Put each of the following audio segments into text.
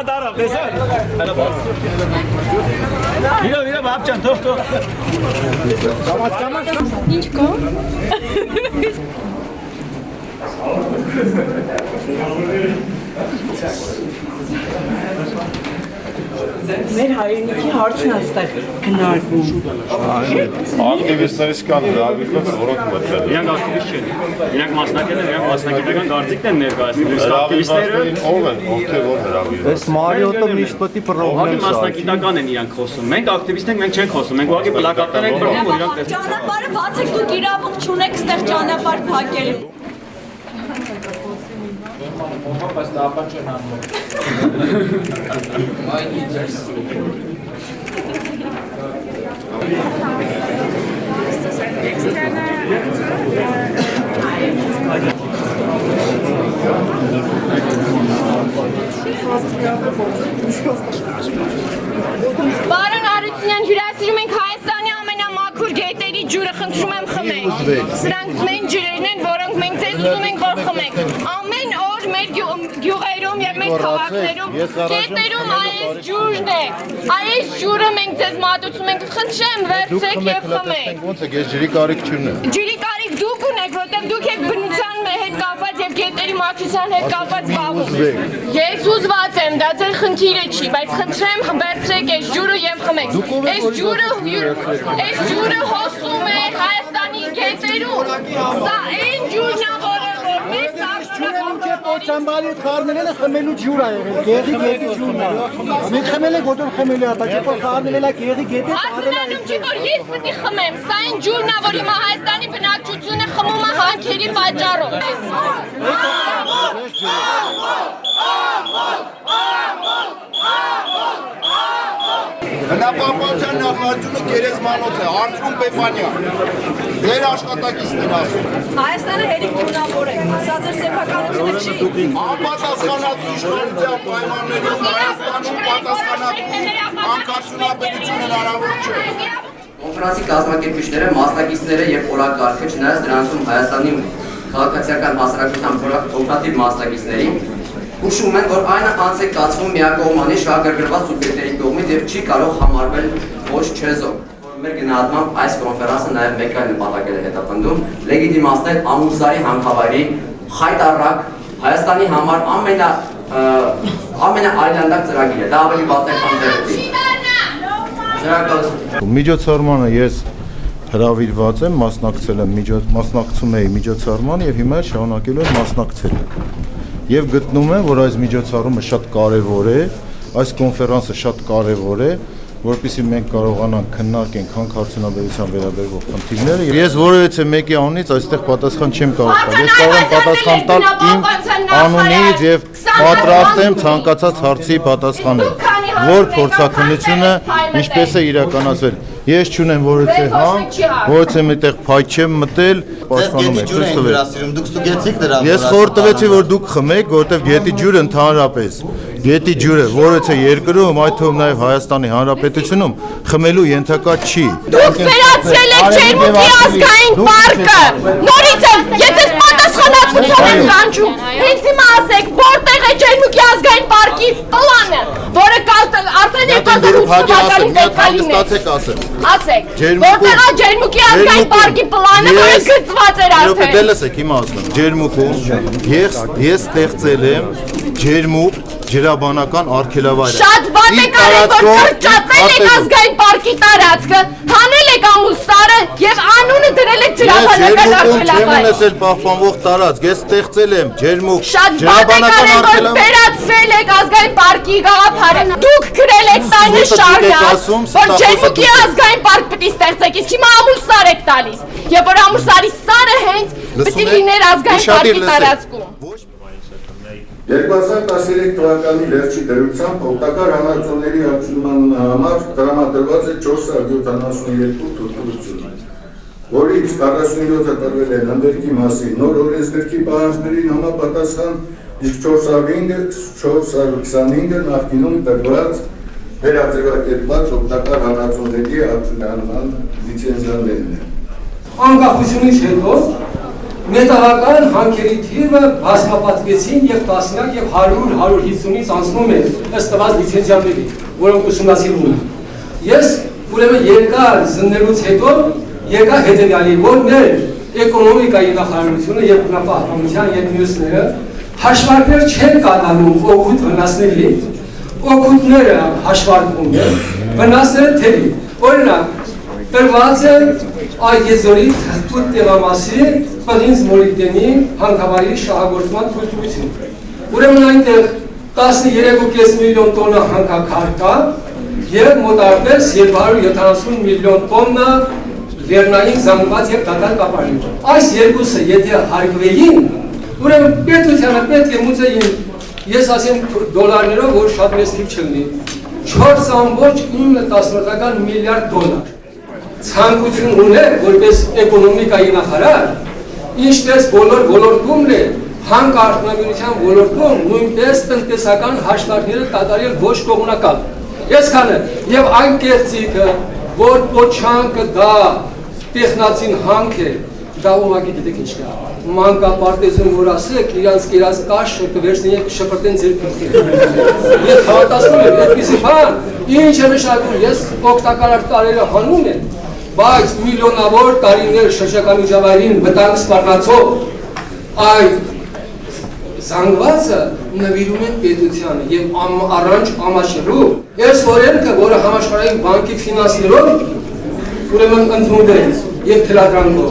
Darab, տեսա։ Իրա բապջան, թող։ Կամաց։ Ինչ կա։ Մեր հայրենիքի հարցն այստեղ քննարկվում։ Ակտիվիստներից կան հրավիրված, որոնք մտել են։ Իրանք ակտիվիստ չեն։ Իրանք մասնակիցներ են, իրանք մասնակիտական գործիքներ են ներկայացնում։ Ակտիվիստները ով են, ովքեր որ հրավիրված։ Այս Մարիոտը միշտ պետք է Ուղղակի մասնակիտական են իրանք խոսում։ Մենք ակտիվիստ ենք, մենք չենք խոսում։ Մենք ուղղակի պլակատներ ենք բռնում, որ իրանք Ճանապարհը բացեք, դուք իրավունք չունեք այստեղ ճանապարհ փակելու։ Պարոն Արությունյան, հյուրասիրում ենք Հայաստանի ամենամաքուր գետերի ջուրը, խնդրում եմ խմեք։ Սրանք նույն ջրերն են, որոնք մենք ձեզ ուզում ենք որ խմեք։ Ամեն օր մեր գյուղերում եւ մեր քաղաքներում գետերում այս ջուրն է։ Այս ջուրը մենք ձեզ մատուցում ենք, խնդրեմ վերցրեք եւ խմեք։ Ոնց է, ես ջրի կարիք չունեմ։ Ջրի կարիք դուք ունեք, որտեղ դուք եք բնության հետ կապված եւ գետերի մաքրության հետ կապված զբաղվում։ Ես ուզված եմ, դա ձեր խնդիրը չի, բայց խնդրեմ վերցրեք այս ջուրը եւ խմեք։ Այս ջուրը հոսում է Հայաստանի գետերում։ Սա այն ջուրն է, որը մեզ Պոչամբարի խառնելը խմելու ջուր է եղել, գեղի գետի ջուրն է։ Մենք խմել ենք ոտոր խմելու հատա, չէ՞ որ խառնելը գեղի գետի Ասում չի որ ես պետք է խմեմ, սա այն ջուրն է, որ հիմա Հայաստանի բնակչությունը խմում է հանքերի պատճառով։ Բնապահպանության նախարարությունը գերեզմանոց է, Արթուր Պեպանյան, ձեր աշխատակիցն են ասում։ Հայաստանը հերիք թունավոր է, սա ձեր սեփականությունը չի։ Անպատասխանատու իշխանության պայմաններում Հայաստանում պատասխանատու անկարգությունաբերություն հնարավոր չէ։ Կոնֆերանսի կազմակերպիչները, մասնակիցները եւ օրակարգը չնայած դրանցում Հայաստանի քաղաքացիական հասարակության փոքրաթիվ մասնակիցների հուշում են, որ այն անց է կացվում միակողմանի շահագրգռված սուբյեկտների կողմից եւ չի կարող համարվել ոչ չեզոք։ Մեր գնահատմամբ այս կոնֆերանսը նաեւ մեկ այլ նպատակ է հետապնդում լեգիտիմացնել Ամուսարի հանքավայրի խայտառակ Հայաստանի համար ամենաայլանդակ ծրագիրը։ Դա ավելի վատ է քան դեպի։ Միջոցառմանը ես հրավիրված եմ, մասնակցում էի միջոցառման եւ հիմա շարունակելու եմ մասնակցել։ Եվ գտնում եմ, որ այս միջոցառումը շատ կարևոր է, այս կոնֆերանսը շատ կարևոր է, որպեսզի մենք կարողանանք քննարկենք հանքարդյունաբերության վերաբերող խնդիրները։ Ես որևէ մեկի անունից այստեղ պատասխան չեմ կարող տալ։ Ես կարող եմ պատասխան տալ իմ անունից եւ պատրաստ եմ ցանկացած հարցի պատասխանել, որ փորձաքննությունը ինչպես է իրականացվել։ Ես չունեմ որևէ հանք, որևէ մեկտեղ փայ չեմ մտել, պաշտպանում եմ, ցույց տվեք։ Դուք ստուգեցիք դրա։ Ես խորհուրդ տվեցի, որ դուք խմեք, որովհետև գետի ջուրը ընդհանրապես, գետի ջուրը որևէ երկրում, այդ թվում նաև Հայաստանի Հանրապետությունում խմելու ենթակա չի։ Դուք վերացրել եք Ջերմուկի ազգային պարկը։ Նորից եմ, եթե պատասխանատվություն եմ կանչում, հենց հիմա ասեք, որտեղ է Ջերմուկի ազգային պարկի պլանը, որը արդեն 2008 թվականին պետք է լիներ։ Ասեք, որտեղ է Ջերմուկի ազգային պարկի պլանը, որը գծված էր արդեն։ Դե լսեք, հիմա ասում եմ, Ջերմուկում ես ստեղծել եմ Ջերմուկ ջրաբանական արգելավայրը։ Շատ վատ եք արել, որ կրճատել եք ազգային պարկի տարածքը, հանել եք Ամուսարը եւ անունը դրել եք ջրաբանական արգելավայր։ Չեմ ունեցել պահպանվող տարածք, ես ստեղծել եմ Ջերմուկ ջրաբանական արգելավայր։ Վերացրել եք ազգային պարկի գաղափարը։ Դուք գրել եք տանը շարժան, որ Ջերմուկի ազգային պարկ պետք է ստեղծեք, իսկ հիմա Ամուսար եք տալիս։ Եվ որ Ամուսարի սարը հենց պետք է լիներ ազգային պարկի տարածքում։ 2013 թվականի վերջի դրությամբ օգտակար հանածոների արդյունման համար տրամադրված է 472 թույլտվություն, որից 47-ը տրվել են ընդերքի մասին նոր օրենսգրքի պահանջներին համապատասխան, իսկ 425-ը նախկինում տրված վերաձևակերպված օգտակար հանածոների արդյունահանման լիցենզիաներն են։ Անկախությունից հետո մետաղական հանքերի թիվը բազմապատկեցին եւ տասնյակ եւ 100-150-ից անցնում է ըստ տված լիցենզիաների, որոնք ուսումնասիրվում են։ Ես ուրեմն երկար զննելուց հետո եկա հետեւյալի, որ մեր էկոնոմիկայի նախարարությունը եւ բնապահպանության եւ մյուսները հաշվարկներ չեն կատարում օգուտ վնասների, օգուտները հաշվարկվում են, վնասները թերի։ Օրինակ, տրված է այդ եզորի թղթուտ տեղամասի պղինձ մոլիբդենի հանքավայրի շահագործման թույլտվություն։ Ուրեմն այնտեղ 13.5 միլիոն տոննա հանքաքար կա եւ մոտավորապես 270 միլիոն տոննա լեռնային զանգված եւ դատարկ ապրանք։ Այս երկուսը եթե հարգվեին, ուրեմն պետությանը պետք է մուծեին, ես ասեմ դոլարներով, որ շատ մեծ թիվ չլինի, 4.9 միլիարդ դոլար։ Ցանկություն ուներ որպես էկոնոմիկայի նախարար, ինչպես բոլոր ոլորտումն է, հանքարդյունաբերության ոլորտում նույնպես տնտեսական հաշվարկները կատարել ոչ կողմնակալ։ Այսքանը եւ այն կերծիկը, որ փոչանքը դա տեխնացին հանք է, դա ուղղակի գիտեք ինչ է։ Մանկապարտեզում որ ասեք, իրանց կերած կաշը կվերցնեն կշպրտեն ձեր գլխին։ Ես հավատացնում եմ, այդպիսի բան, ինչ է նշանակում, ես օգտակար տարերը հանում եմ, բայց միլիոնավոր տարիներ շրջակա միջավայրին վտանգ սպառնացող այդ զանգվածը նվիրում են պետությանը եւ առանց ամաչելու։ Այս օրենքը, որը համաշխարհային բանկի ֆինանսներով ուրեմն ընդունվեց եւ թելադրանքով։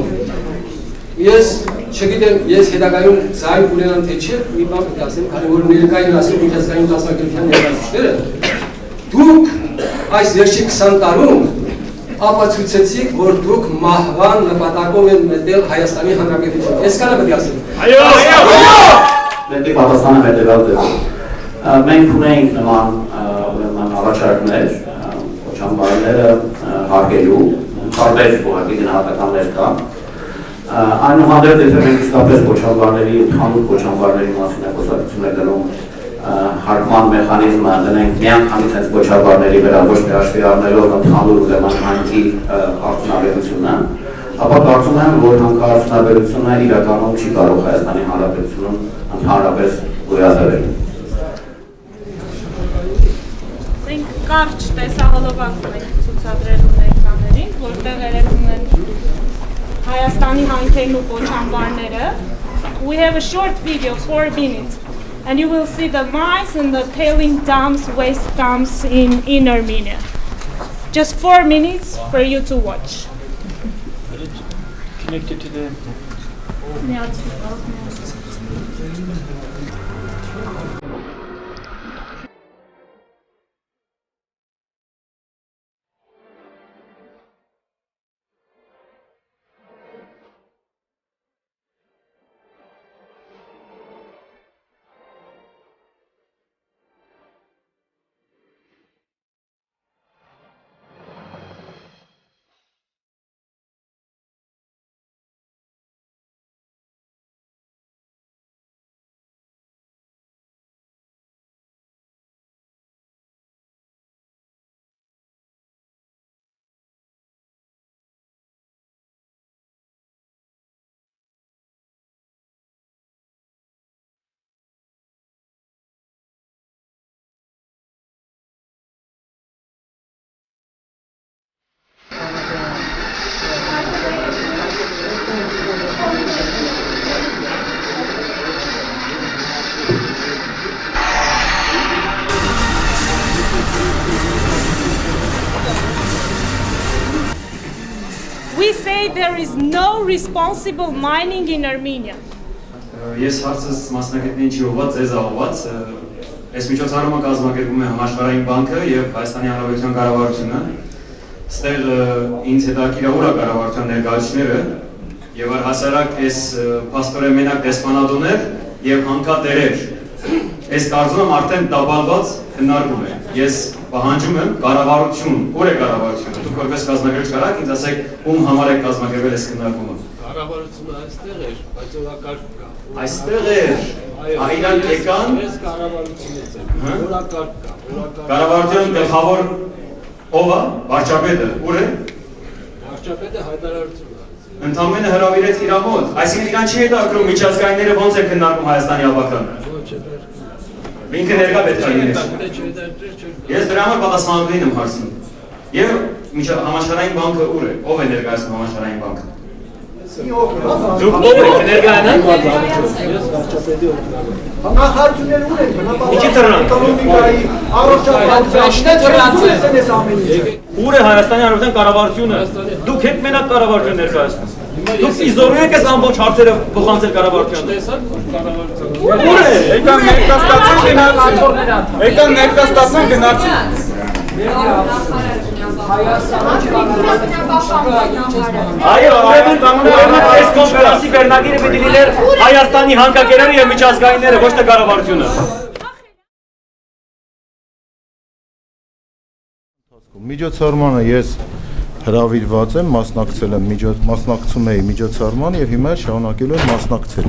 Ես չգիտեմ, ես հետագայում ձայն ունենամ թե չէ, մի բան պետք է ասեմ, քանի որ ներկային ասում միջազգային դասակերպության ներկայացուցիչները, դուք այս վերջի 20 տարում ապացուցեցիք, որ դուք մահվան նպատակով եք մտել Հայաստանի Հանրապետություն։ Այսքանը պետք է ասեմ։ Այո, այո։ Մենք պատասխանը հետևյալ ձևով։ Մենք ունենք նման առաջարկներ, կոչանվարները հարգելու, տարբեր ուղղակի գնահատականներ կա։ Այնուհանդերձ, եթե մենք իսկապես կոչանվարների, ընդհանուր կոչանվարների մասին է խոսակցություն գնում, հարկման մեխանիզմը դնենք միանգամից հենց կոչանվարների վրա, ոչ թե հաշվի առնելով ընդհանուր ուրեմն հանքի արդյունաբերությունը, ապա կարծում եմ, որ հանքարդյունաբերությունը իրականում չի կարող Հայաստանի Հանրապետությունում ընդհանրապես գոյատևել։ Մենք կարճ տեսահոլովակ ենք ցուցադրելու ներկաներին, որտեղ երևում են Հայաստանի հանքերն ու կոչանվարները. We have a short video, 4 minutes, and you will see the mines and the tailing dams, waste dumps in Armenia. Just 4 minutes for you to watch. Connected to the... We say there is no responsible mining in Armenia. Ես հարցս մասնակիցներին չի ուղղված, ձեզ ուղղված։ Այս միջոցառումը կազմակերպում է Համաշխարհային բանկը եւ Հայաստանի Հանրապետության կառավարությունը։ Ստեղ ինձ հետաքրքիր է ուր է կառավարության ներկայացուցիչները եւ առհասարակ այս փաստորեն մենակ դեսպանատոներ եւ հանքատերեր։ Այս կարծում եմ արդեն տապալված քննարկում է։ Ես պահանջում եմ կառավարություն, ուր է կառավարությունը։ Դուք որպես կազմակերպիչ կարաք ինձ ասեք ում համար եք կազմակերպել այս քննարկումը։ Կառավարությունը այստեղ էր, բայց օրակարգ կա։ Այստեղ էր։ Իրանք եկան։ Ես կառավարությունից եմ։ Օրակարգ կա։ Կառավարության գլխավոր ով է, վարչապետը, ուր է։ Վարչապետը հայտարարություն է։ Ընդամենը հրավիրեց իր մոտ, այսինքն իրան չի հետաքրքրում միջազգայինները ոնց են քննարկում Հայաստանի ավականը։ Ինքը ներկա պետք է լինի։ Ես դրա համար պատասխանատվին եմ հարցնում։ Եվ համաշխարհային բանկը ուր է, ով է ներկայացնում համաշխարհային բանկը։ Դուք ով եք ներկայանալ։ Ես վարչապետի օգնավոր։ Նախարարությունները ուր են բնապահ։ Ինչի թռան։ Էկոնոմիկայի, առողջապահության։ Ուր է Հայաստանի Հանրապետության կառավարությունը։ Դուք եք մենակ կառավարություն ներկայացնում։ Դուք իզորու եք այս ամբողջ հարցերը փոխանցել կառավարությանը։ Ուր է։ Եկան ներկայացան գնացին։ Եկան ներկայացան գնացին։ Այո, ուրեմն այս կոնֆերանսի վերնագիրը պետք է լիներ Հայաստանի հարկակերերը եւ միջազգայինները, ոչ թե կառավարությունը։ Միջոցառմանը ես հրավիրված եմ, մասնակցում էի միջոցառմանը եւ հիմա շարունակելու եմ մասնակցել։